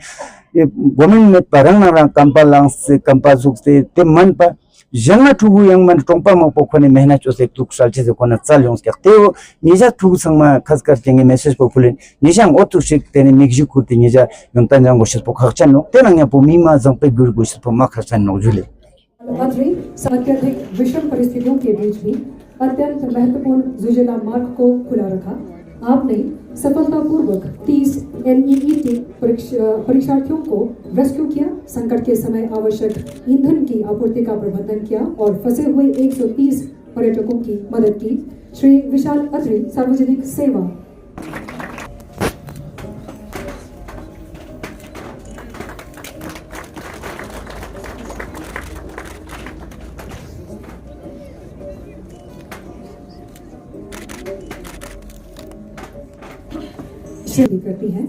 government me parang na kampa lang se kampa suk se te man pa janga thugu yang man tongpa ma pokhone mehna chose tuk salche de kona chal yong skya teo nija thugu sangma khas kar tenge message populin nijang otu sik tene mikju kurti nija yontan jang goshis pokhachan no tenang ya pomima jang pe gur goshis poma khachan no jule अत्रि सात्यधिक विषम परिस्थितियों के बीच भी अत्यंत महत्वपूर्ण जुजेला मार्ग को खुला रखा। आपने सफलतापूर्वक 30 NEET परीक्षार्थियों को रेस्क्यू किया, संकट के समय आवश्यक ईंधन की आपूर्ति का प्रबंधन किया और फंसे हुए 130 पर्यटकों की मदद की। श्री विशाल अत्रि, सार्वजनिक सेवा। करती हैं।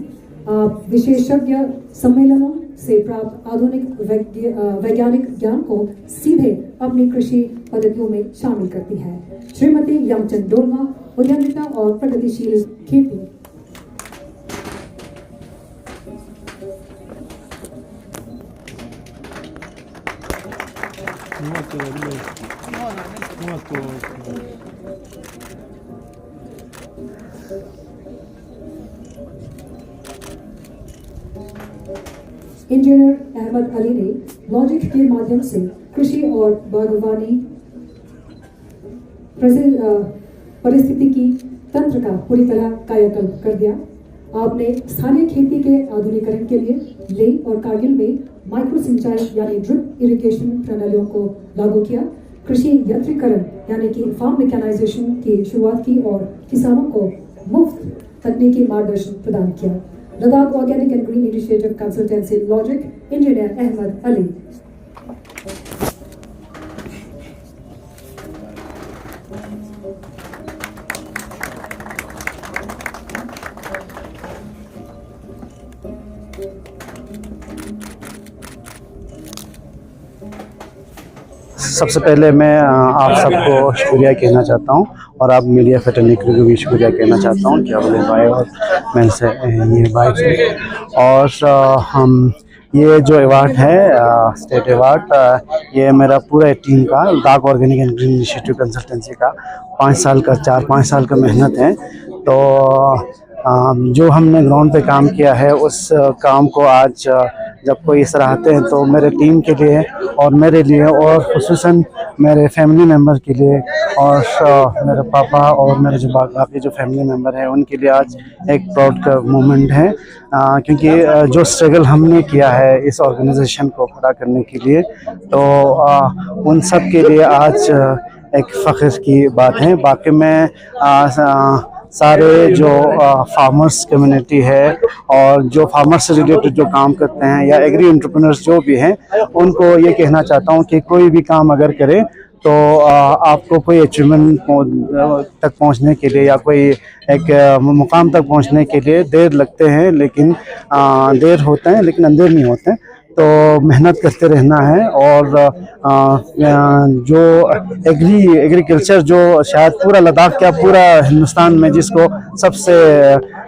आप विशेषज्ञ सम्मेलनों से प्राप्त आधुनिक वैज्ञानिक ज्ञान को सीधे अपनी कृषि पद्धतियों में शामिल करती है। श्रीमती यामचंद डोलमा, उद्यमिता और प्रगतिशील खेती। इंजीनियर अहमद अली ने लॉजिक के माध्यम से कृषि और बागवानी पारिस्थितिकी तंत्र का पूरी तरह कायाकल्प कर दिया। आपने स्थानीय खेती के आधुनिकीकरण के लिए लेह और कारगिल में माइक्रो सिंचाई यानी ड्रिप इरिगेशन प्रणालियों को लागू किया। कृषि यंत्रीकरण यानी कि फार्म मैकेनाइजेशन की शुरुआत की और किसानों को मुफ्त तकनीकी मार्गदर्शन प्रदान किया। Ladakh organic and green initiative consultancy logic, engineer Ahmed Ali. सबसे पहले मैं आप सबको शुक्रिया कहना चाहता हूं और आप मीडिया फ्रेटर्निटी को भी शुक्रिया कहना चाहता हूं कि अवले भाई और मैं से ये भाई से और हम ये जो अवार्ड है स्टेट अवार्ड ये मेरा पूरा टीम का Ladakh organic and green initiative consultancy का 4-5 साल का मेहनत है। तो जो हमने ग्राउंड पे काम किया है उस काम को आज जब कोई सराहते हैं तो मेरे टीम के लिए और मेरे लिए और खुसूसन मेरे फैमिली मेम्बर के लिए और मेरे पापा और मेरे जो बाकी जो फैमिली मेम्बर हैं उनके लिए आज एक प्राउड का मोमेंट है। क्योंकि जो स्ट्रगल हमने किया है इस ऑर्गेनाइजेशन को खड़ा करने के लिए तो उन सब के लिए आज एक फ़ख्र की बात है। बाकी मैं सारे जो फार्मर्स कम्युनिटी है और जो फार्मर्स से रिलेटेड जो काम करते हैं या एग्री एंटरप्रेन्योर्स जो भी हैं उनको ये कहना चाहता हूँ कि कोई भी काम अगर करें तो आपको कोई अचीवमेंट तक पहुँचने के लिए या कोई एक मुकाम तक पहुँचने के लिए देर लगते हैं लेकिन देर होते हैं लेकिन अंधेर नहीं होते हैं। तो मेहनत करते रहना है और जो एग्रीकल्चर जो शायद पूरा लद्दाख क्या पूरा हिंदुस्तान में जिसको सबसे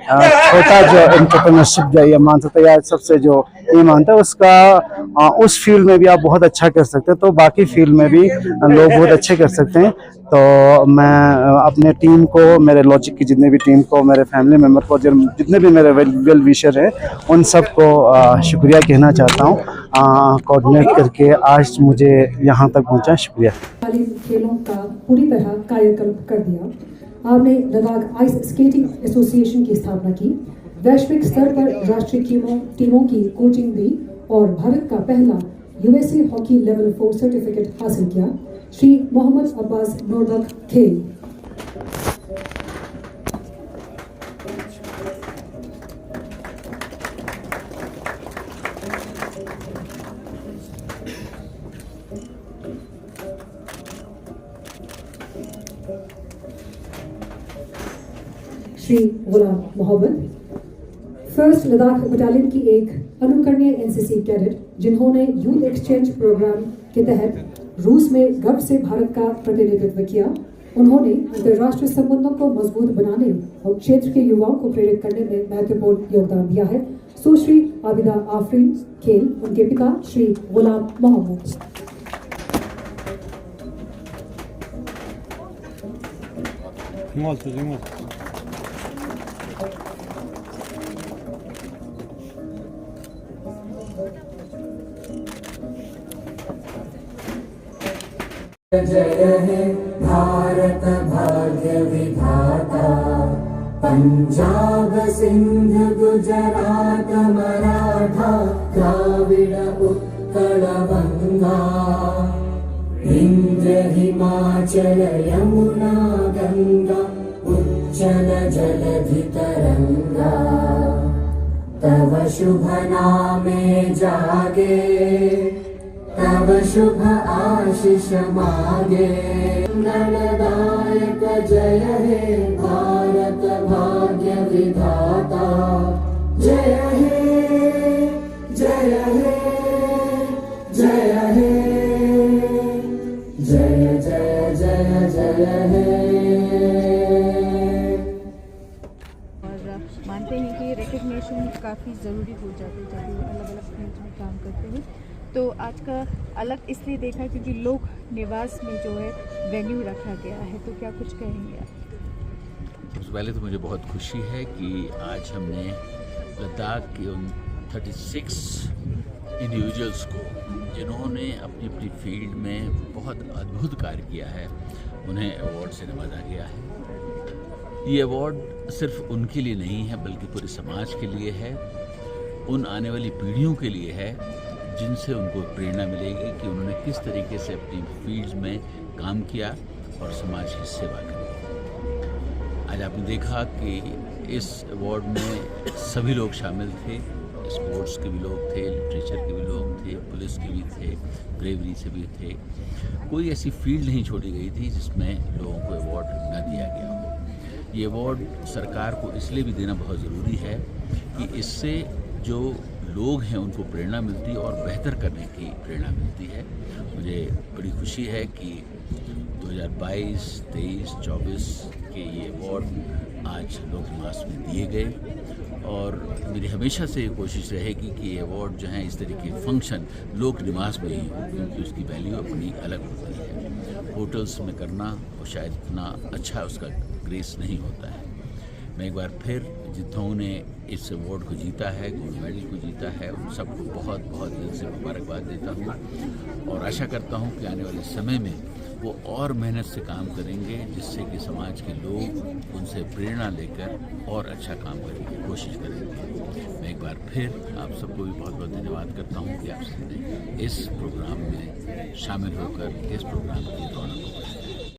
छोटा जो एंटरप्रेन्योरशिप ये मान सकते हैं या सबसे जो ये मानता है उसका उस फील्ड में भी आप बहुत अच्छा कर सकते हैं। तो बाकी फील्ड में भी लोग बहुत अच्छे कर सकते हैं। तो मैं अपने टीम को, मेरे लॉजिक की जितने भी टीम को, मेरे फैमिली मेम्बर को, जितने भी मेरे वेल विशर हैं उन सब को शुक्रिया कहना चाहता हूँ कोऑर्डिनेट करके आज मुझे यहाँ तक पहुँचा। शुक्रिया। खेलों का पूरी तरह कायाकल्प कर दिया। आपने लद्दाख आइस स्केटिंग एसोसिएशन की स्थापना की, वैश्विक स्तर पर राष्ट्रीय टीमों की कोचिंग दी और भारत का पहला यूएसए हॉकी लेवल 4 सर्टिफिकेट हासिल किया। श्री मोहम्मद अब्बास नोर्दक खेल। श्री गुलाम मोहम्मद, फर्स्ट लद्दाख बटालियन की एक अनुकरणीय एनसीसी कैडेट जिन्होंने यूथ एक्सचेंज प्रोग्राम के तहत रूस में गर्व से भारत का प्रतिनिधित्व किया। उन्होंने अंतर्राष्ट्रीय संबंधों को मजबूत बनाने और क्षेत्र के युवाओं को प्रेरित करने में महत्वपूर्ण योगदान दिया है। सुश्री आबिदा आफरीन खेल, उनके पिता श्री गुलाम मोहम्मद। जय हे भारत भाग्य विधाता, पंजाब सिंध गुजरात मराठा द्राविड़ उत्कल बंगा, विंध्य हिमाचल यमुना गंगा उच्चल जलधि तरंगा, तव शुभ नामे जागे, तव शुभ आशीष मागे, मंगलदायक जय हे भारत भाग्य विधाता, जय हे जय हे जय हे, जय जय जय जय हे। और मानते हैं कि रिकग्निशन काफ़ी ज़रूरी हो जाती है जब लोग अलग अलग फील्ड में काम करते हैं। तो आज का अलग इसलिए देखा क्योंकि लोक निवास में जो है वेन्यू रखा गया है, तो क्या कुछ कहेंगे आप? सबसे पहले तो मुझे बहुत खुशी है कि आज हमने लद्दाख के उन 36 इंडिविजुअल्स को जिन्होंने अपनी अपनी फील्ड में बहुत अद्भुत कार्य किया है, उन्हें अवार्ड से नवाजा गया है। ये अवार्ड सिर्फ उनके लिए नहीं है बल्कि पूरे समाज के लिए है, उन आने वाली पीढ़ियों के लिए है जिनसे उनको प्रेरणा मिलेगी कि उन्होंने किस तरीके से अपनी फील्ड में काम किया और समाज की सेवा की। आज आपने देखा कि इस अवार्ड में सभी लोग शामिल थे, स्पोर्ट्स के भी लोग थे, लिटरेचर के भी लोग थे, पुलिस के भी थे, ब्रेवरी से भी थे। कोई ऐसी फील्ड नहीं छोड़ी गई थी जिसमें लोगों को अवार्ड न दिया गया हो। ये अवार्ड सरकार को इसलिए भी देना बहुत ज़रूरी है कि इससे जो लोग हैं उनको प्रेरणा मिलती है और बेहतर करने की प्रेरणा मिलती है। मुझे बड़ी खुशी है कि 2022, 23, 24 के ये अवार्ड आज लोक निवास में दिए गए और मेरी हमेशा से कोशिश रहेगी कि ये अवार्ड जो हैं इस तरीके के फंक्शन लोक निवास में ही हो, क्योंकि उसकी वैल्यू अपनी अलग होती है। होटल्स में करना वो शायद इतना अच्छा उसका ग्रेस नहीं होता है। मैं एक बार फिर जितनों ने इस अवार्ड को जीता है, गोल्ड मेडल को जीता है, उन सबको बहुत बहुत दिल से मुबारकबाद देता हूँ और आशा करता हूँ कि आने वाले समय में वो और मेहनत से काम करेंगे जिससे कि समाज के लोग उनसे प्रेरणा लेकर और अच्छा काम करने की कोशिश करेंगे। मैं एक बार फिर आप सबको भी बहुत बहुत धन्यवाद करता हूँ कि आप सबने इस प्रोग्राम में शामिल होकर इस प्रोग्राम की रौनक